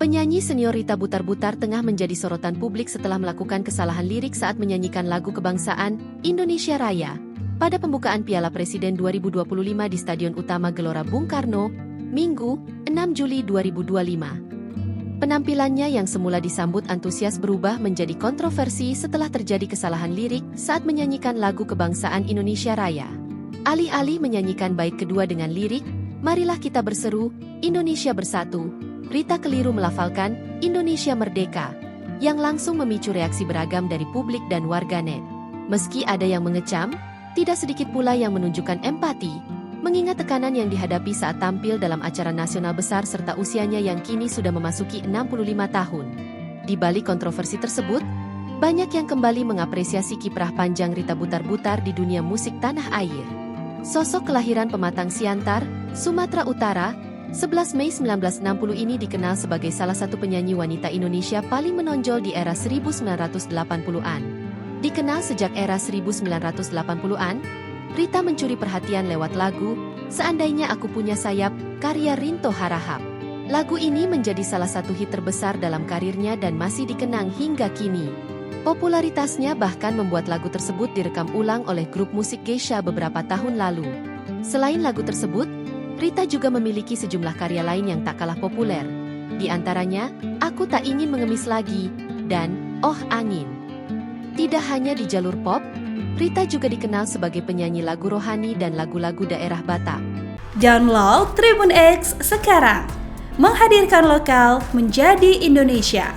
Penyanyi senior Rita Butar-Butar tengah menjadi sorotan publik setelah melakukan kesalahan lirik saat menyanyikan lagu kebangsaan Indonesia Raya pada pembukaan Piala Presiden 2025 di Stadion Utama Gelora Bung Karno, Minggu, 6 Juli 2025. Penampilannya yang semula disambut antusias berubah menjadi kontroversi setelah terjadi kesalahan lirik saat menyanyikan lagu kebangsaan Indonesia Raya. Alih-alih menyanyikan bait kedua dengan lirik, "Marilah kita berseru, Indonesia bersatu," Rita keliru melafalkan Indonesia Merdeka, yang langsung memicu reaksi beragam dari publik dan warganet. Meski ada yang mengecam, tidak sedikit pula yang menunjukkan empati, mengingat tekanan yang dihadapi saat tampil dalam acara nasional besar serta usianya yang kini sudah memasuki 65 tahun. Di balik kontroversi tersebut, banyak yang kembali mengapresiasi kiprah panjang Rita Butar-Butar di dunia musik tanah air. Sosok kelahiran Pematang Siantar, Sumatera Utara, 11 Mei 1960 ini dikenal sebagai salah satu penyanyi wanita Indonesia paling menonjol di era 1980-an. Dikenal sejak era 1980-an, Rita mencuri perhatian lewat lagu "Seandainya Aku Punya Sayap" karya Rinto Harahap. Lagu ini menjadi salah satu hit terbesar dalam karirnya dan masih dikenang hingga kini. Popularitasnya bahkan membuat lagu tersebut direkam ulang oleh grup musik Geisha beberapa tahun lalu. Selain lagu tersebut, Rita juga memiliki sejumlah karya lain yang tak kalah populer. Di antaranya, "Aku Tak Ingin Mengemis Lagi" dan "Oh Angin". Tidak hanya di jalur pop, Rita juga dikenal sebagai penyanyi lagu rohani dan lagu-lagu daerah Batak. Download Tribun X sekarang, menghadirkan lokal menjadi Indonesia.